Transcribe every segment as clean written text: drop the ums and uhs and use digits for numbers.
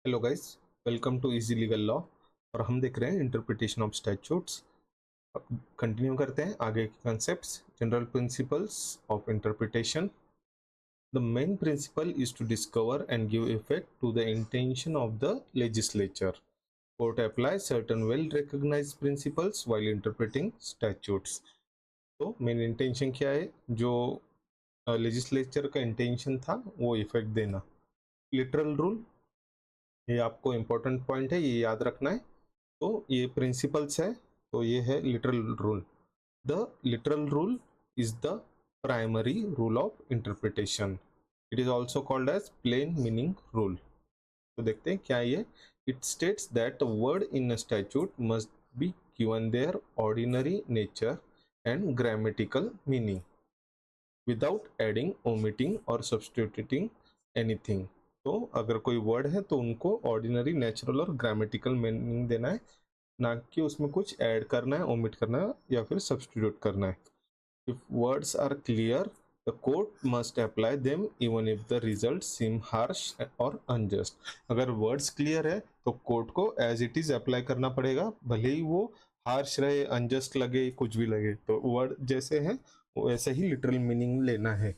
Hello guys, welcome to easy legal law. और हम देख रहे हैं इंटरप्रिटेशन ऑफ स्टैट्यूट्स। अब कंटिन्यू करते हैं आगे के concepts. General principles of interpretation. The main principle is to discover and give effect to the intention of the legislature. Court apply certain well recognized principles while interpreting statutes. तो main intention क्या है, जो legislature का intention था वो effect देना। Literal rule, ये आपको इम्पोर्टेंट पॉइंट है, ये याद रखना है। तो ये प्रिंसिपल्स है, तो ये है literal rule. The literal rule is the primary rule of interpretation. It is also called as plain meaning rule. तो देखते हैं क्या ये। It states that the word in a statute must be given their ordinary nature and grammatical meaning without adding, omitting और substituting anything. तो अगर कोई word है तो उनको ऑर्डिनरी, नेचुरल और ग्रामेटिकल मीनिंग देना है, ना कि उसमें कुछ ऐड करना है, ओमिट करना है या फिर सब्स्टिट्यूट करना है। If words are clear, the court must apply them even if the result seem harsh और अनजस्ट। अगर वर्ड्स क्लियर है तो कोर्ट को एज इट इज अप्लाई करना पड़ेगा, भले ही वो हार्श रहे, अनजस्ट लगे, कुछ भी लगे। तो वर्ड जैसे है वैसे ही लिटरल मीनिंग लेना है।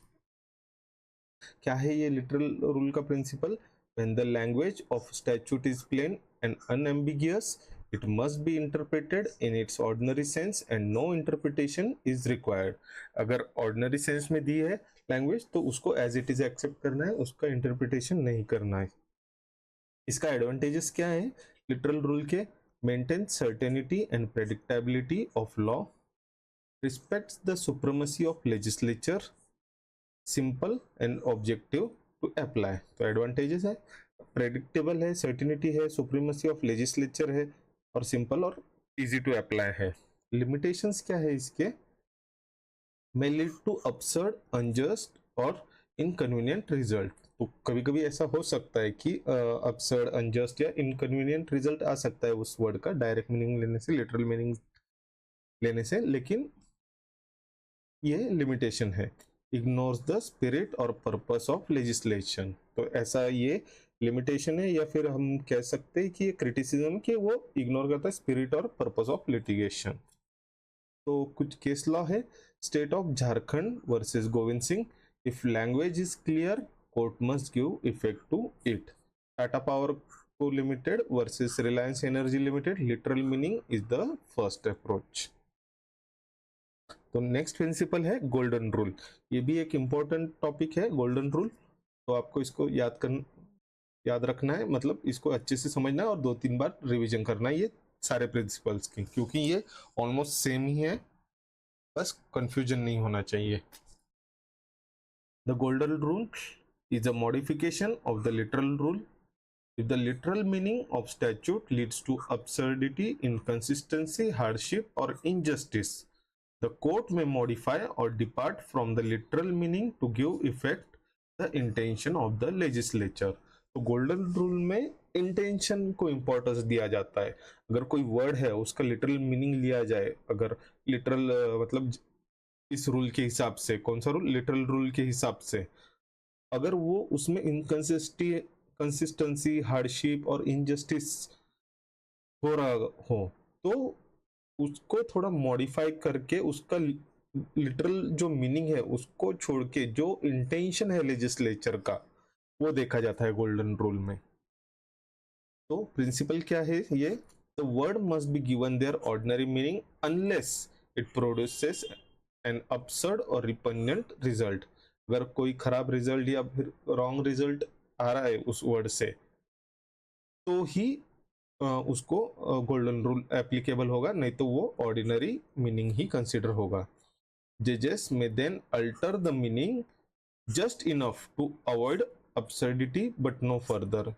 क्या है ये लिटरल रूल का principle? When the language of statute is plain and unambiguous, it must be interpreted in its ordinary sense and no interpretation is required. अगर ordinary sense में दी है लैंग्वेज तो उसको as it is accept करना है, उसका interpretation नहीं करना है। इसका एडवांटेजेस क्या है लिटरल रूल के? Maintain certainty and predictability of law, respects the supremacy of legislature, simple and objective to apply. तो एडवांटेजेस है, प्रेडिक्टेबल है, सर्टिनिटी है, सुप्रीमेसी ऑफ लेजिस्लेचर है और सिंपल और इजी टू अप्लाई है। लिमिटेशंस क्या है इसके? may lead to absurd, unjust और इनकन्वीनियंट रिजल्ट। तो कभी कभी ऐसा हो सकता है कि absurd, unjust या इनकन्वीनियंट रिजल्ट आ सकता है उस वर्ड का डायरेक्ट मीनिंग लेने से, लिटरल मीनिंग लेने से, लेकिन ये लिमिटेशन है। इग्नोर्स द स्पिरिट और पर्पस ऑफ लेजिस्लेशन। तो ऐसा ये लिमिटेशन है, या फिर हम कह सकते हैं कि ये क्रिटिसिज्म कि वो इग्नोर करता है स्पिरिट और पर्पस ऑफ लिटिगेशन। तो कुछ केस लॉ है। State of Jharkhand versus Govind Singh. If language is clear, court must give effect to it. Tata power co limited versus Reliance energy limited. Literal meaning is the first approach. तो next principle है golden rule. ये भी एक important topic है golden rule. तो आपको इसको याद रखना है, मतलब इसको अच्छे से समझना है और 2-3 बार रिवीजन करना है ये सारे प्रिंसिपल्स की, क्योंकि ये ऑलमोस्ट सेम ही है, बस कंफ्यूजन नहीं होना चाहिए। The golden rule is a modification of the literal rule. If the literal meaning of statute leads to absurdity, inconsistency, hardship, or injustice, the court may modify or depart from the literal meaning to give effect the intention of the legislature. तो golden rule में intention को importance दिया जाता है। अगर कोई word है उसका लिटरल मीनिंग लिया जाए, अगर लिटरल मतलब इस रूल के हिसाब से, कौन सा रूल? लिटरल रूल के हिसाब से, अगर वो उसमें कंसिस्टेंसी, हार्डशिप और इनजस्टिस हो रहा हो तो उसको थोड़ा मॉडिफाई करके उसका लिटरल जो मीनिंग है उसको छोड़ के जो इंटेंशन है लेजिस्लेचर का वो देखा जाता है गोल्डन रूल में। तो प्रिंसिपल क्या है ये? The word must be given their ordinary meaning unless it produces an absurd और रिपन्यंट रिजल्ट। अगर कोई खराब रिजल्ट या फिर रॉन्ग रिजल्ट आ रहा है उस वर्ड से तो ही उसको गोल्डन रूल एप्लीकेबल होगा, नहीं तो वो ऑर्डिनरी मीनिंग ही कंसिडर होगा। जजेस may then alter the meaning just enough to avoid absurdity but no further.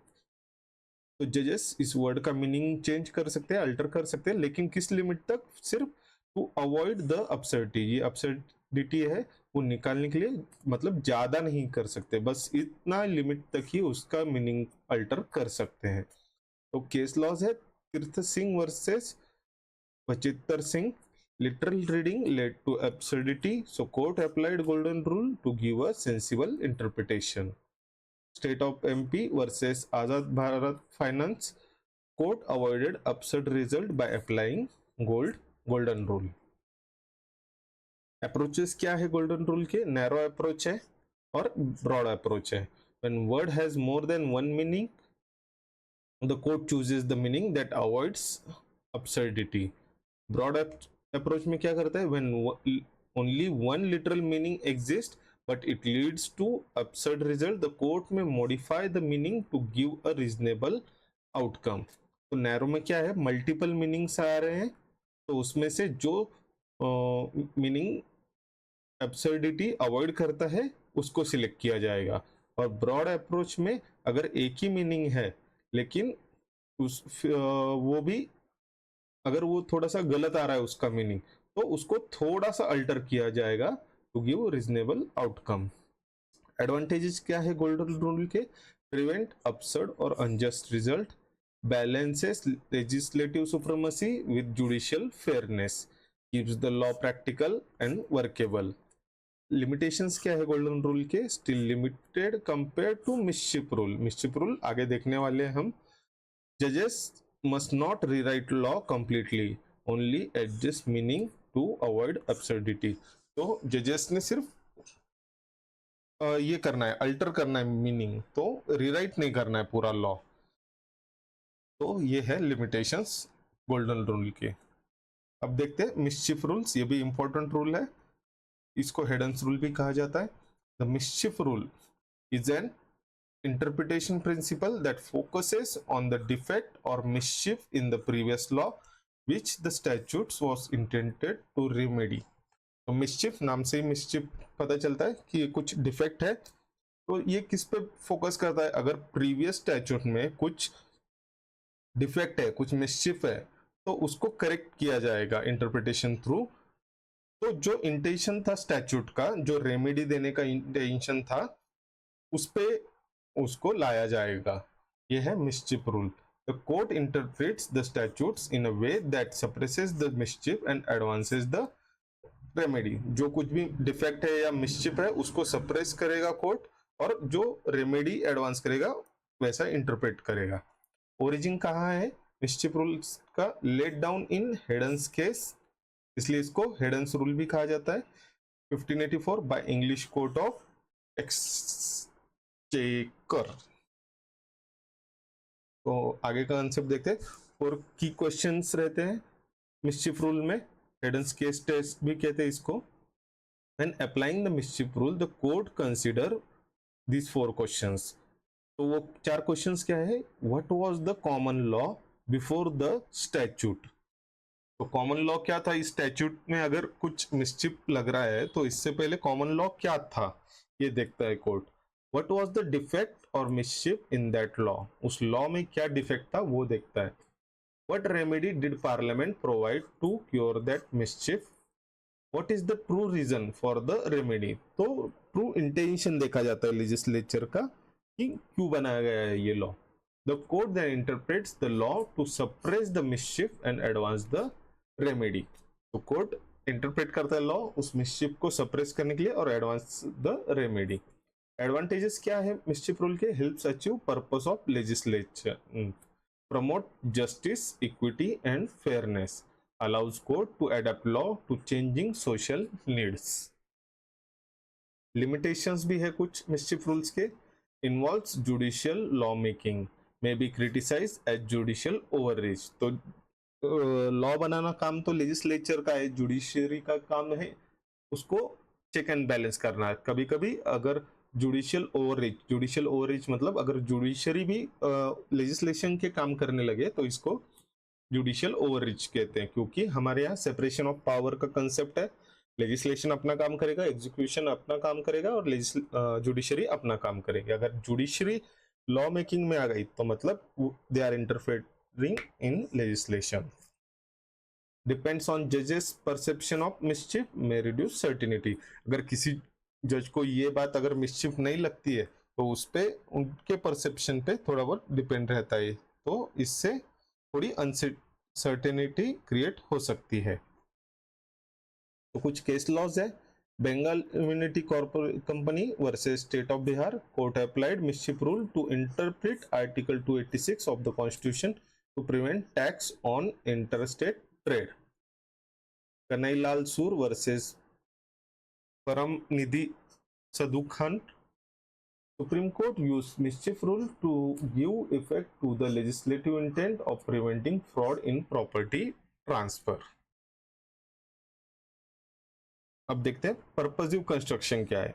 तो जजेस इस वर्ड का मीनिंग चेंज कर सकते हैं, अल्टर कर सकते हैं, लेकिन किस लिमिट तक? सिर्फ टू अवॉइड द absurdity। ये absurdity है वो निकालने के लिए, मतलब ज्यादा नहीं कर सकते, बस इतना लिमिट तक ही उसका मीनिंग अल्टर कर सकते हैं। तो केस लॉज है तीर्थ Singh versus Bachittar Singh. Literal reading led to absurdity, so court applied golden rule to give a sensible interpretation. State of MP versus Azad Bharat finance, court avoided upset result by applying golden rule. Approaches क्या है golden rule के? Narrow approach है और broad approach है। When word has more than one meaning, the court chooses the meaning that avoids absurdity. Broad approach में क्या करता है? When only one literal meaning exist but it leads to absurd result, the court may modify the meaning to give a reasonable outcome. तो narrow में क्या है? Multiple meanings आ रहे हैं, तो उसमें से जो मीनिंग एब्सर्डिटी अवॉइड करता है उसको सिलेक्ट किया जाएगा। और ब्रॉड अप्रोच में अगर एक ही मीनिंग है लेकिन वो भी अगर वो थोड़ा सा गलत आ रहा है उसका मीनिंग, तो उसको थोड़ा सा अल्टर किया जाएगा to give reasonable outcome. Advantages क्या है गोल्डन रूल के? प्रिवेंट absurd और unjust result, balances legislative supremacy with judicial fairness, keeps the law practical and workable. Limitations क्या है गोल्डन रूल के? Still limited compare to mischief rule. Mischief rule आगे देखने वाले हैं हम। जजेस must not rewrite law completely, only adjust meaning to avoid absurdity. तो जजेस ने सिर्फ ये करना है, अल्टर करना है मीनिंग, तो रीराइट नहीं करना है पूरा लॉ। तो ये है लिमिटेशंस गोल्डन रूल के। अब देखते हैं मिसचिफ रूल्स। ये भी इंपॉर्टेंट रूल है, इसको हेडन्स रूल भी कहा जाता है। The मिसचिफ rule is an interpretation principle that focuses on the defect or mischief in the previous law which the statutes was intended to remedy. तो mischief नाम से ही mischief पता चलता है कि कुछ डिफेक्ट है, तो ये किस पे फोकस करता है? अगर प्रीवियस स्टैच्यूट में कुछ डिफेक्ट है, कुछ मिसचिफ है, तो उसको करेक्ट किया जाएगा इंटरप्रिटेशन थ्रू। तो जो इंटेंशन था स्टैच्यूट का, जो रेमेडी देने का इंटेंशन था, उस पे उसको लाया जाएगा। ये है मिसचिफ rule. The court interprets the statutes in a way that suppresses the mischief and advances the remedy. जो कुछ भी डिफेक्ट है या मिसचिफ है उसको सप्रेस करेगा कोर्ट, और जो रेमेडी एडवांस करेगा वैसा इंटरप्रेट करेगा। ओरिजिन कहाँ है मिसचिफ रूल्स का? लेट डाउन इन हेडन्स केस, इसलिए इसको हेडन्स रूल भी कहा जाता है। 1584 by English court of exchequer. तो आगे का आंसर देखते हैं। और की क्वेश्चंस रहते हैं मिसचिफ रूल में, हेडन्स केस टेस्ट भी कहते हैं इसको। When applying the मिसचिफ rule the court consider these 4 questions. तो वो 4 क्वेश्चंस क्या है? What was the common law before the statute? तो कॉमन लॉ क्या था इस स्टैच्यूट में? अगर कुछ मिसचिफ लग रहा है तो इससे पहले कॉमन लॉ क्या था, ये देखता है court. What was the defect और मिसचिफ इन दैट लॉ? उस लॉ में क्या डिफेक्ट था वो देखता है। What remedy did parliament provide to cure that mischief? What is the true reason for the remedy? तो ट्रू इंटेंशन देखा जाता है लेजिस्लेचर का कि क्यों बनाया गया है ये law. The court then interprets the law to suppress the mischief and advance the remedy. तो कोर्ट इंटरप्रेट करता है लॉ उस मिसचिफ को सप्रेस करने के लिए और एडवांस द रेमेडी। एडवांटेजेस क्या है मिसचिफ रूल के? Helps achieve purpose of legislature, promote justice, equity and fairness, allows court to adapt law to changing social needs. Limitations भी है कुछ mischief rules के। Involves judicial law making, may be criticized as judicial overreach. तो law बनाना काम तो legislature का है, judiciary का काम है उसको चेक एंड बैलेंस करना है। कभी कभी अगर जुडिशियल ओवररीच मतलब अगर जुडिशरी भी लेजिस्लेशन के काम करने लगे तो इसको जुडिशियल ओवररीच कहते हैं, क्योंकि हमारे यहाँ सेपरेशन ऑफ पावर का कंसेप्ट है। लेजिस्लेशन अपना काम करेगा, एग्जीक्यूशन अपना काम करेगा और जुडिशरी अपना काम करेगी। अगर जुडिशरी लॉ मेकिंग में आ गई तो मतलब they are interfering in legislation. Depends on जजेस perception of mischief may reduce certainty. अगर किसी जज को ये बात अगर मिसचिफ नहीं लगती है तो उस पे उनके परसेप्शन पे थोड़ा बहुत डिपेंड रहता है, तो इससे थोड़ी अनसर्टेनिटी क्रिएट हो सकती है। तो कुछ केस लॉज है Bengal Immunity Company versus State of Bihar. Court applied mischief rule to interpret Article 286 of the Constitution to prevent tax on interstate trade. Kanailal Sur versus Paramnidhi Sadhukant. Supreme Court used mischief rule to give effect to the legislative intent of preventing fraud in property transfer. अब देखते हैं purposive construction क्या है.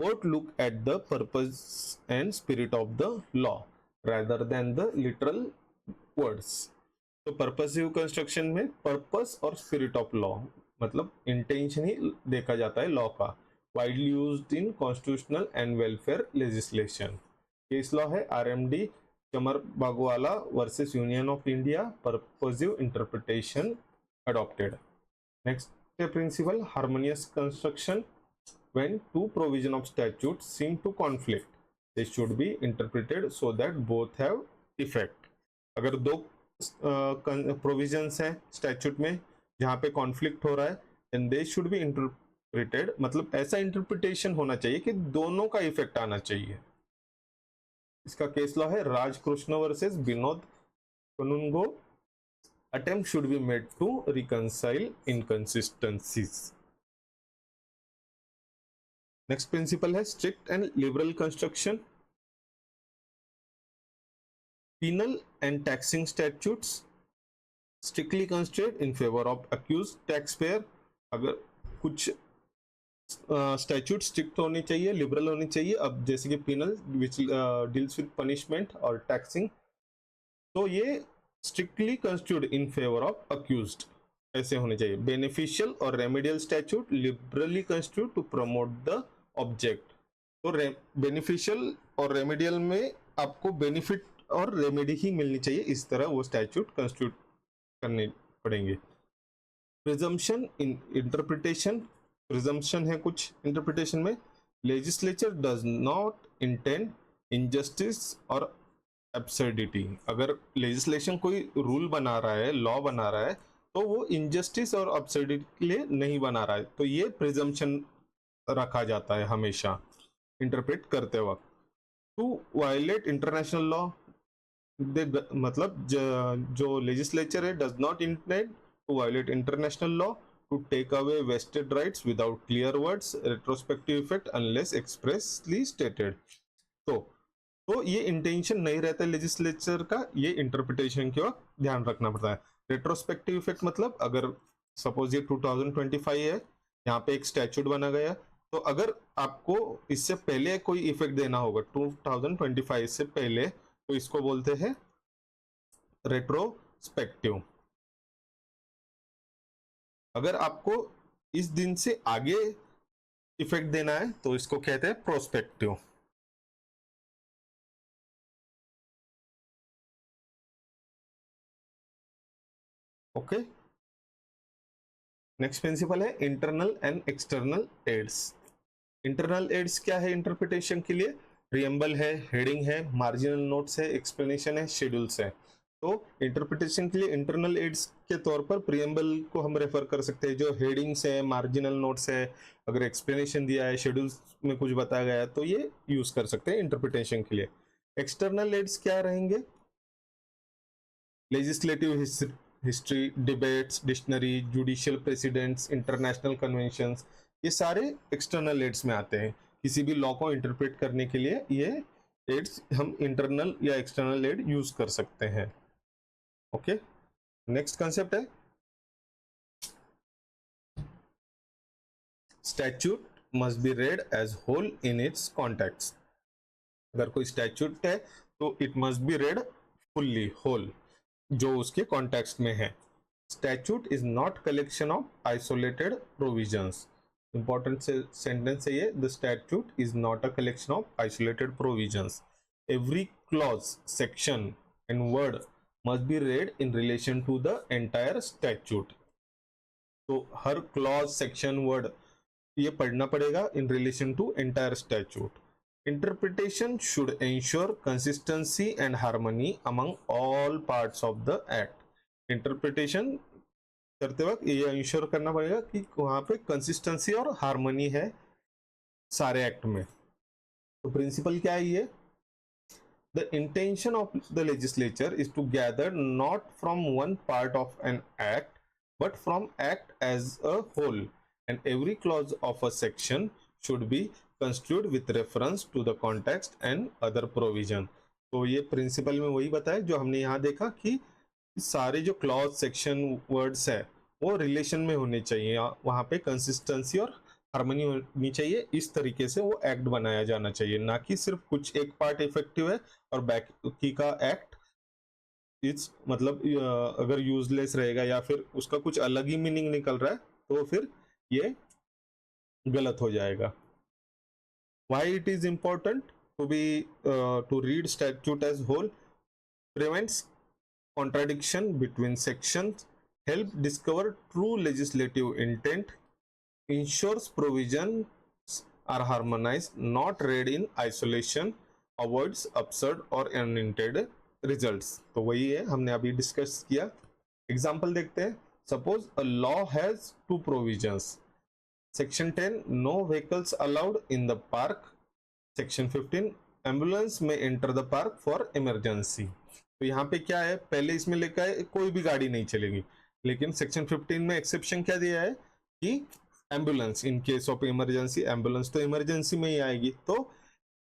Court look at the purpose and spirit of the law rather than the literal words. तो purposive construction में purpose और spirit of law मतलब intention ही देखा जाता है लॉ का. Widely used in constitutional and welfare legislation. Case law है RMD Chamarbaugwala versus union of India. Purposive interpretation adopted. Next principle, harmonious construction. When two provision of statute seem to conflict, they should be interpreted so that both have effect. अगर दो provisions हैं statute में जहां पे conflict हो रहा है then they should be interpreted, मतलब ऐसा इंटरप्रिटेशन होना चाहिए कि दोनों का इफेक्ट आना चाहिए. इसका केस लॉ है Rajkrishna versus Vinod Kanungo. Attempt should be made to reconcile inconsistencies. Next principle है strict and liberal construction. Penal and taxing statutes strictly construed in favor of accused taxpayer. अगर कुछ स्टैट्यूट स्ट्रिक्ट होनी चाहिए, लिबरल होनी चाहिए. अब जैसे कि penal which deals with punishment और taxing, तो ये strictly constituted in favour of accused ऐसे होने चाहिए. बेनिफिशियल और remedial statute liberally constitute to promote the object. तो बेनिफिशियल और रेमेडियल में आपको बेनिफिट और रेमेडी ही मिलनी चाहिए, इस तरह वो स्टैट्यूट कंस्टिट्यूट करने पड़ेंगे. Presumption in interpretation. प्रिजम्पशन है कुछ इंटरप्रिटेशन में. Legislature does not intend injustice और एब्सर्डिटी. अगर लेजिस्लेशन कोई रूल बना रहा है, लॉ बना रहा है, तो वो इनजस्टिस और एब्सर्डिटी के लिए नहीं बना रहा है. तो ये प्रिजम्पशन रखा जाता है हमेशा इंटरप्रेट करते वक्त. टू वायलेट इंटरनेशनल लॉ, मतलब जो लेजिस्लेचर है does not intend to violate international law to take away vested rights without clear words retrospective effect unless expressly stated. तो ये इंटेंशन नहीं रहता है लेजिस्लेचर का, ये इंटरप्रिटेशन के वक्त ध्यान रखना पड़ता है. रेट्रोस्पेक्टिव इफेक्ट मतलब अगर सपोज ये 2025 है, यहाँ पे एक स्टैट्यूट बना गया, तो अगर आपको इससे पहले कोई इफेक्ट देना होगा 2025 से पहले, तो इसको बोलते हैं रेट्रोस्पेक्टिव. अगर आपको इस दिन से आगे इफेक्ट देना है तो इसको कहते हैं प्रोस्पेक्टिव. ओके. नेक्स्ट प्रिंसिपल है internal and external aids. Internal aids क्या है इंटरप्रिटेशन के लिए? प्रीएम्बल है, हेडिंग है, मार्जिनल नोट्स है, एक्सप्लेनेशन है, शेड्यूल्स है. तो इंटरप्रिटेशन के लिए इंटरनल एड्स के तौर पर प्रीएम्बल को हम रेफर कर सकते हैं. जो हेडिंग्स है, मार्जिनल नोट्स है, अगर एक्सप्लेनेशन दिया है, शेड्यूल्स में कुछ बताया गया है, तो ये यूज कर सकते हैं इंटरप्रिटेशन के लिए. एक्सटर्नल एड्स क्या रहेंगे? Legislative history, debates, dictionary, judicial precedents, international conventions, ये सारे एक्सटर्नल एड्स में आते हैं. किसी भी लॉ को इंटरप्रेट करने के लिए ये एड्स हम इंटरनल या एक्सटर्नल एड यूज कर सकते हैं. ओके. नेक्स्ट कंसेप्ट है statute must be read as whole in its context. अगर कोई स्टैट्यूट है तो it must be read fully, whole, जो उसके कॉन्टेक्स्ट में है. Statute is not collection of isolated provisions. Important sentence है ये. The statute is not a collection of isolated provisions. Every clause, section and word must be read in relation to the entire statute. तो हर clause, section, word ये पढ़ना पड़ेगा in relation to entire statute. Interpretation should ensure consistency and harmony among all parts of the act. Interpretation करते वक्त ये ensure करना पड़ेगा कि वहां पे कंसिस्टेंसी और हार्मनी है सारे एक्ट में। तो प्रिंसिपल क्या है ये? The intention of the legislature is to gather not from one part of an act but from act as a whole, and every clause of a section should be construed with reference to the context and other provision। तो ये principal में वही बताया जो हमने यहाँ देखा कि सारे जो क्लॉज सेक्शन वर्ड्स है वो रिलेशन में होने चाहिए, वहां पे कंसिस्टेंसी और हार्मनी होनी चाहिए। इस तरीके से वो एक्ट बनाया जाना चाहिए, ना कि सिर्फ कुछ एक पार्ट इफेक्टिव है और बाकी का एक्ट इस मतलब अगर यूजलेस रहेगा या फिर उसका कुछ अलग ही मीनिंग निकल रहा है तो फिर ये गलत हो जाएगा। Why it is important to read statute as whole? Prevents contradiction between sections, help discover true legislative intent, ensures provisions are harmonized, not read in isolation, avoids absurd or unintended results। तो वही है हमने अभी discuss किया। Example देखते हैं। Suppose a law has two provisions. Section 10 no vehicles allowed in the park. Section 15 ambulance may enter the park for emergency. तो यहाँ पे क्या है, पहले इसमें लिखा है कोई भी गाड़ी नहीं चलेगी, लेकिन सेक्शन 15 में एक्सेप्शन क्या दिया है कि ambulance, in case of emergency, ambulance तो इमरजेंसी में ही आएगी, तो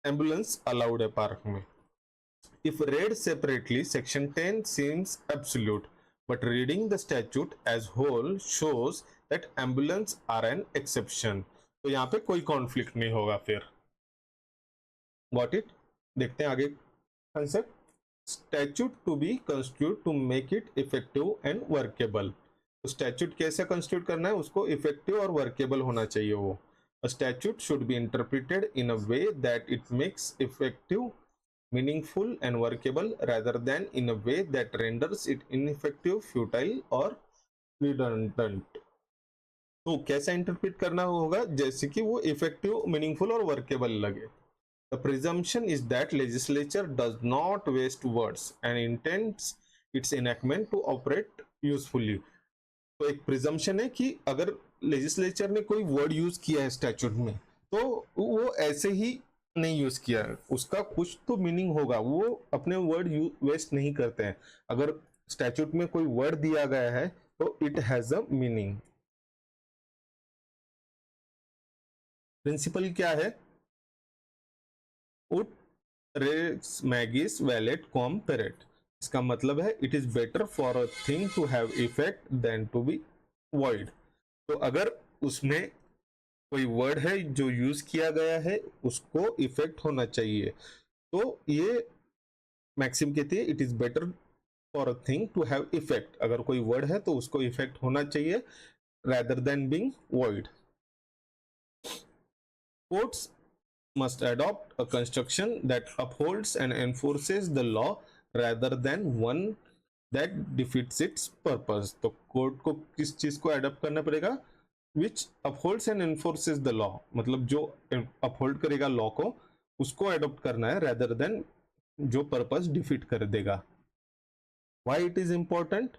एम्बुलेंस अलाउड है पार्क में। If read separately section 10 seems absolute, but reading the statute as whole shows that ambulance are an exception. तो यहाँ पे कोई कॉन्फ्लिक्ट नहीं होगा फिर। Got it? देखते हैं आगे concept. Statute to be constitute to make it effective and workable. तो स्टैट्यूट कैसे कंस्टिट्यूट करना है, उसको इफेक्टिव और वर्केबल होना चाहिए वो। A statute should be interpreted in a way that it makes effective, meaningful and workable rather than in a way that renders it ineffective, futile or redundant। तो कैसा इंटरप्रेट करना होगा, जैसे कि वो इफेक्टिव, मीनिंगफुल और वर्केबल लगे। The presumption is that legislature does not waste words and intends its enactment to operate usefully। तो एक प्रिजम्पशन है कि अगर लेजिस्लेचर ने कोई वर्ड यूज किया है स्टैट्यूट में तो वो ऐसे ही नहीं यूज किया है, उसका कुछ तो मीनिंग होगा, वो अपने वर्ड वेस्ट नहीं करते हैं। अगर स्टैट्यूट में कोई वर्ड दिया गया है तो it has a meaning. Principle क्या है? उट रेस मैगिस वैलेट कॉम पेरेट। इसका मतलब है it is better for a thing to have effect than to be void. तो अगर उसमें कोई वर्ड है जो यूज किया गया है उसको इफेक्ट होना चाहिए, तो ये मैक्सिम कहती है it is better for a thing to have effect. अगर कोई वर्ड है तो उसको इफेक्ट होना चाहिए rather than being void। Courts must adopt a construction that upholds and enforces the law rather than one that defeats its purpose। तो court को किस चीज को अडॉप्ट करना पड़ेगा? which upholds and enforces the law, मतलब जो अपहोल्ड करेगा लॉ को उसको अडॉप्ट करना है rather than जो पर्पस डिफीट कर देगा। Why it is important?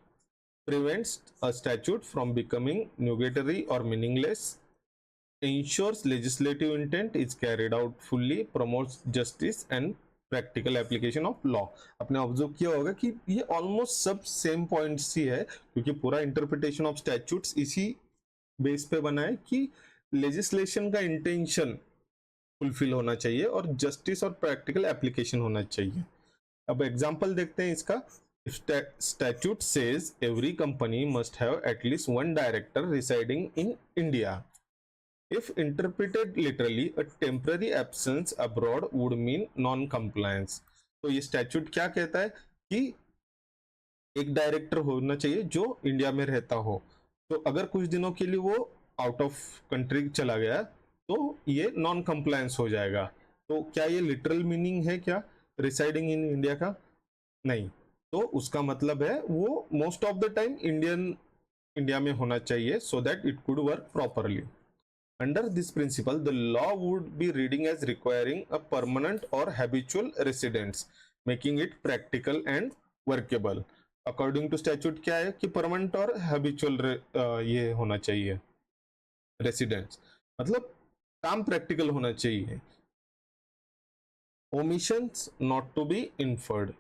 Prevents a statute from becoming nugatory or meaningless, ensures legislative intent is carried out fully, promotes justice and practical application of law. आपने observe किया होगा कि ये almost सब same points ही है, क्योंकि पूरा इंटरप्रिटेशन ऑफ स्टैट्यूट्स इसी बेस पे बना है कि लेजिस्लेशन का इंटेंशन फुलफिल होना चाहिए और जस्टिस और प्रैक्टिकल एप्लीकेशन होना चाहिए। अब एग्जांपल देखते हैं इसका। statute says every company must have at least one director residing in India। if interpreted literally, a temporary absence abroad would mean non-compliance। तो ये स्टैट्यूट क्या कहता है कि एक डायरेक्टर होना चाहिए जो इंडिया में रहता हो, तो अगर कुछ दिनों के लिए वो आउट ऑफ कंट्री चला गया तो ये नॉन कंप्लायंस हो जाएगा। तो क्या ये लिटरल मीनिंग है क्या रिसाइडिंग इन इंडिया का? नहीं। तो उसका मतलब है वो most of the time India में होना चाहिए so that it could work properly. Under this principle the law would be reading as requiring a permanent और habitual residents, making it practical and workable. According to statute क्या है कि permanent और habitual ये होना चाहिए रेसिडेंस, मतलब काम प्रैक्टिकल होना चाहिए। Omissions not to be inferred,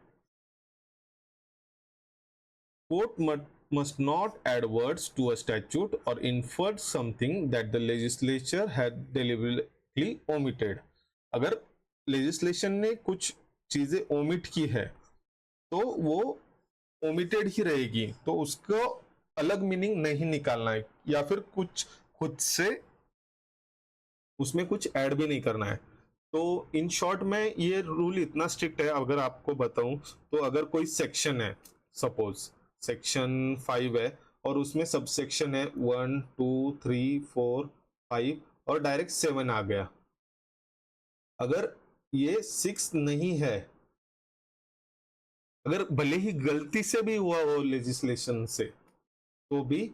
court must not add words to a statute or infer something that the legislature had deliberately omitted। अगर लेजिस्लेशन ने कुछ चीजें ओमिट की है तो वो ओमिटेड ही रहेगी, तो उसको अलग मीनिंग नहीं निकालना है या फिर कुछ खुद से उसमें कुछ ऐड भी नहीं करना है। तो इन शॉर्ट में ये रूल इतना स्ट्रिक्ट है, अगर आपको बताऊं तो अगर कोई सेक्शन है, सपोज सेक्शन 5 है और उसमें सब सेक्शन है 1 2 3 4 5 और डायरेक्ट 7 आ गया, अगर ये 6 नहीं है, अगर भले ही गलती से भी हुआ हो लेजिस्लेशन से, तो भी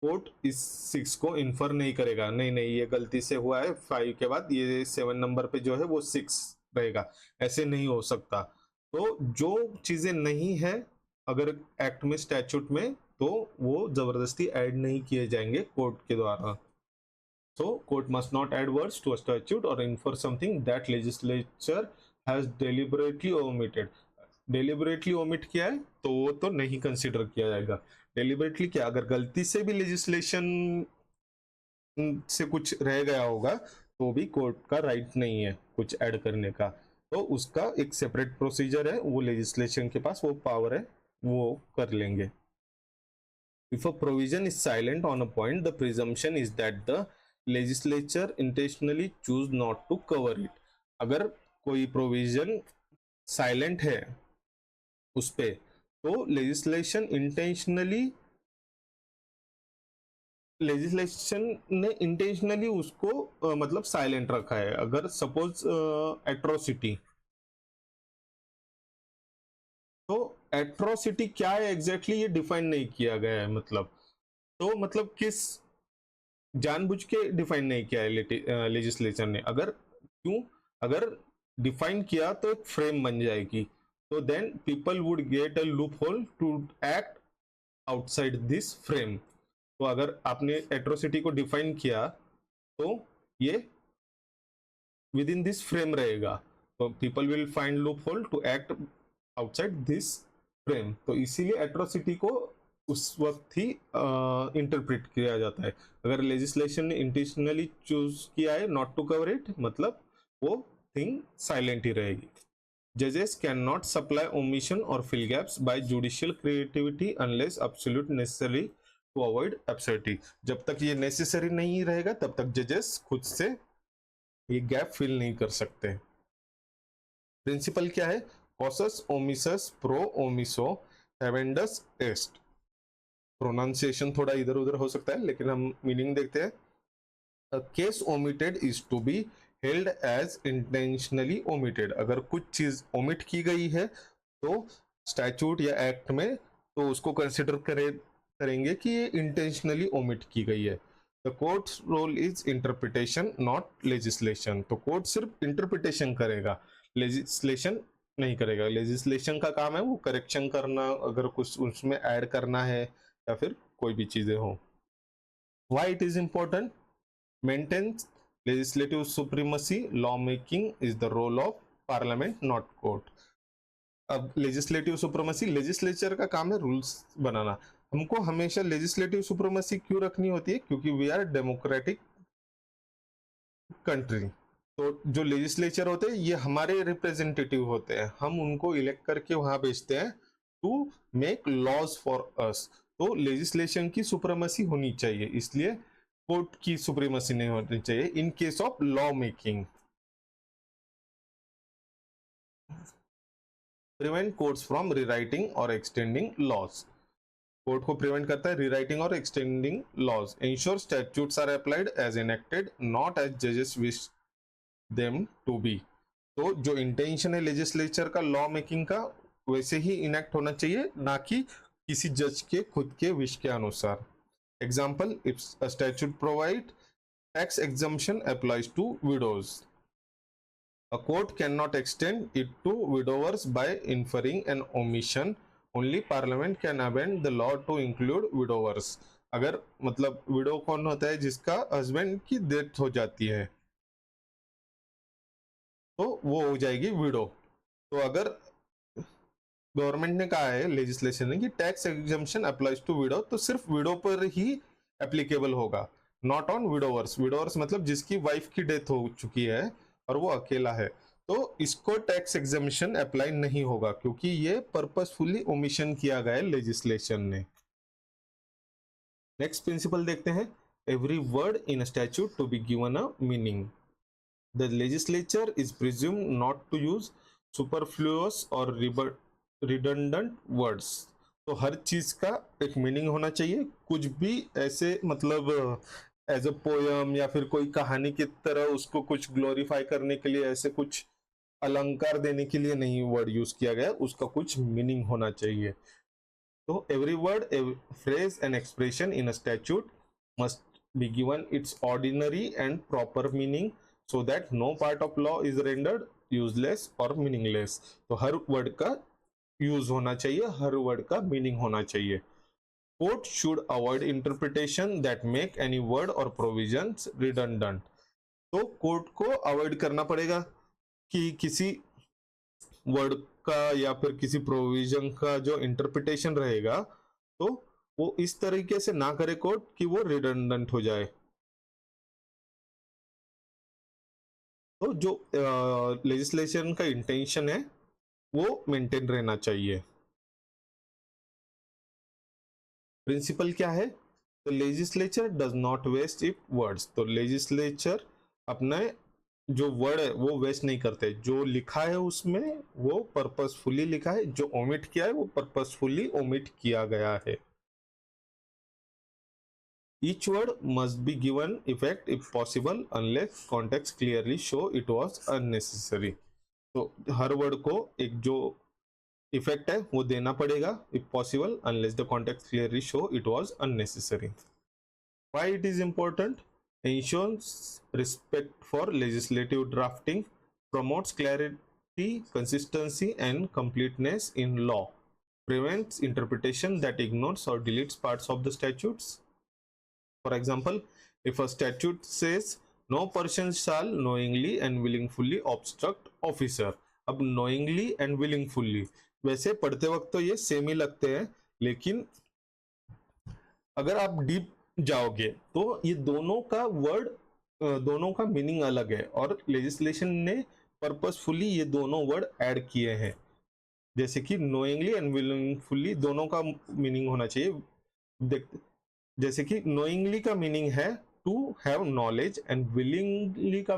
कोर्ट इस 6 को इन्फर नहीं करेगा, नहीं नहीं ये गलती से हुआ है, 5 के बाद ये 7 नंबर पे जो है वो 6 रहेगा, ऐसे नहीं हो सकता। तो जो चीजें नहीं है अगर एक्ट में, स्टैट्यूट में, तो वो जबरदस्ती ऐड नहीं किए जाएंगे कोर्ट के द्वारा। So court must not add words to a statute or infer something that legislature has deliberately omitted। deliberately omit किया है तो वो तो नहीं कंसिडर किया जाएगा। deliberately क्या, अगर गलती से भी लेजिस्लेशन से कुछ रह गया होगा तो भी कोर्ट का राइट नहीं है कुछ ऐड करने का, तो उसका एक सेपरेट प्रोसीजर है, वो लेजिस्लेशन के पास वो पावर है, वो कर लेंगे। If a provision is silent on a point, the presumption is that the legislature intentionally choose not to cover it। अगर कोई प्रोविजन साइलेंट है उस पे, तो लेजिस्लेशन ने इंटेंशनली उसको मतलब साइलेंट रखा है। अगर सपोज एट्रोसिटी, तो एट्रोसिटी क्या है एग्जैक्टली ये डिफाइन नहीं किया गया है, मतलब किस जानबूझ के डिफाइन नहीं किया है लेजिस्लेचर ने। अगर डिफाइन किया तो एक फ्रेम बन जाएगी, तो then people would get a loophole to act outside this frame. तो अगर आपने एट्रोसिटी को डिफाइन किया तो ये विद इन दिस फ्रेम रहेगा, तो people will find loophole to act outside this frame. तो इसीलिए एट्रोसिटी को उस वक्त ही इंटरप्रेट किया जाता है। अगर लेजिस्लेशन ने इंटेंशनली चूज किया है नॉट टू कवर इट, मतलब वो थिंग साइलेंट ही रहेगी। जजेस कैन नॉट सप्लाई ओमिशन और fill gaps by judicial creativity unless absolute necessary to avoid absurdity. जब तक ये नेसेसरी नहीं रहेगा तब तक जजेस खुद से ये गैप फिल नहीं कर सकते। प्रिंसिपल क्या है, कॉसस ओमिसस प्रो ओमिसो हेवेंडस एस्ट। प्रोनाउंसिएशन थोड़ा इधर उधर हो सकता है लेकिन हम मीनिंग देखते हैं। A case omitted is to be held as intentionally omitted। अगर कुछ चीज ओमिट की गई है तो स्टैट्यूट या एक्ट में तो उसको कंसिडर करेंगे कि ये इंटेंशनली ओमिट की गई है। The court's role is interpretation not legislation. तो कोर्ट सिर्फ इंटरप्रिटेशन करेगा, लेजिस्लेशन नहीं करेगा। लेजिस्लेशन का काम है वो करेक्शन करना, अगर कुछ उसमें ऐड करना है या फिर कोई भी चीजें हो। Why it is important? Maintains legislative supremacy, lawmaking is the role of parliament not court। अब लेजिस्लेटिव सुप्रीमेसी, लेजिस्लेचर का काम है रूल्स बनाना। हमको हमेशा लेजिस्लेटिव सुप्रीमेसी क्यों रखनी होती है, क्योंकि वी आर डेमोक्रेटिक कंट्री। तो जो लेजिस्लेचर होते हैं ये हमारे रिप्रेजेंटेटिव होते हैं, हम उनको इलेक्ट करके वहां भेजते हैं to make laws for us. तो लेजिस्लेशन की सुप्रीमेसी होनी चाहिए, इसलिए कोर्ट की सुप्रीमेसी नहीं होनी चाहिए in case of law making. Prevent courts from rewriting और एक्सटेंडिंग लॉज। कोर्ट को प्रिवेंट करता है रीराइटिंग और extending laws. Ensure statutes are applied as enacted not as जजेस विश देम टू बी। तो जो इंटेंशन है लेजिस्लेचर का लॉ मेकिंग का वैसे ही इनेक्ट होना चाहिए, ना कि किसी जज के खुद के विश के अनुसार। Example, if a statute provides tax exemption applies to widows, a court cannot extend it to widowers by inferring an omission only parliament can amend the law to include widowers. अगर मतलब window कौन होता है, जिसका husband की death हो जाती है, तो वो हो जाएगी विडो। तो अगर गवर्नमेंट ने कहा है, लेजिस्लेशन ने, कि tax exemption applies to widow, तो सिर्फ विडो पर ही एप्लीकेबल होगा, नॉट ऑन विडोवर्स। विडोवर्स मतलब जिसकी वाइफ की डेथ हो चुकी है और वो अकेला है, तो इसको टैक्स एग्जम्पशन अप्लाई नहीं होगा, क्योंकि ये पर्पसफुली ओमिशन किया गया है लेजिस्लेशन ने। नेक्स्ट प्रिंसिपल देखते हैं, every word in a statute to be given a meaning. The legislature is presumed not to use superfluous और रिडंडेंट वर्ड्स। तो हर चीज का एक मीनिंग होना चाहिए, कुछ भी ऐसे मतलब एज अ पोयम या फिर कोई कहानी की तरह उसको कुछ ग्लोरीफाई करने के लिए, ऐसे कुछ अलंकार देने के लिए नहीं वर्ड यूज किया गया, उसका कुछ मीनिंग होना चाहिए। तो every word, every phrase and expression in a statute must be given its ordinary and proper meaning, so that no part of law is rendered useless or meaningless. तो हर word का use होना चाहिए, हर word का meaning होना चाहिए। Court should avoid interpretation that make any word or provisions redundant. तो court को avoid करना पड़ेगा कि किसी वर्ड का या फिर किसी प्रोविजन का जो इंटरप्रिटेशन रहेगा, तो वो इस तरीके से ना करे कोर्ट कि वो रिडंडेंट हो जाए। तो जो लेजिस्लेशन का इंटेंशन है वो मेंटेन रहना चाहिए। प्रिंसिपल क्या है? तो legislature does not waste it words. तो लेजिस्लेचर अपने जो वर्ड है वो वेस्ट नहीं करते, जो लिखा है उसमें वो पर्पसफुली लिखा है, जो ओमिट किया है वो पर्पसफुली ओमिट किया गया है। Each word must be given effect if possible unless context clearly show it was unnecessary. तो हर वर्ड को एक जो इफेक्ट है वो देना पड़ेगा if possible unless the context clearly show it was unnecessary. Why it is important? Ensures respect for legislative drafting, promotes clarity, consistency and completeness in law, prevents interpretation that ignores or deletes parts of the statutes. For example, if a statute says no person shall knowingly and willingly obstruct officer, अब knowingly and willingly वैसे पढ़ते वक्त तो ये same ही लगते हैं, लेकिन अगर आप डीप जाओगे तो ये दोनों का वर्ड, दोनों का मीनिंग अलग है, और लेजिस्लेशन ने पर्पसफुली ये दोनों वर्ड ऐड किए हैं। जैसे कि नोइंगली एंड विलिंगफुली दोनों का मीनिंग होना चाहिए। जैसे कि नोइंगली का मीनिंग है to have knowledge, and willingly का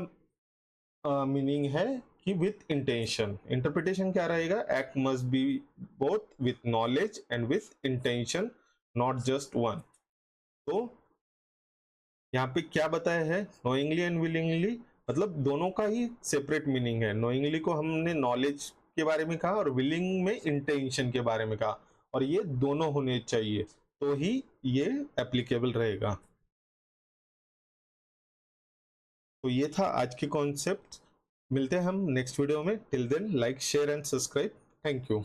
मीनिंग है कि विथ इंटेंशन। इंटरप्रिटेशन क्या रहेगा? Act must be both with knowledge and with intention, not just one. तो यहाँ पे क्या बताया है? नोइंगली एंड विलिंगली मतलब दोनों का ही सेपरेट मीनिंग है। नोइंगली को हमने नॉलेज के बारे में कहा और विलिंग में इंटेंशन के बारे में कहा, और ये दोनों होने चाहिए तो ही ये एप्लीकेबल रहेगा। तो ये था आज के कॉन्सेप्ट। मिलते हैं हम नेक्स्ट वीडियो में। Till then like share and subscribe. Thank you.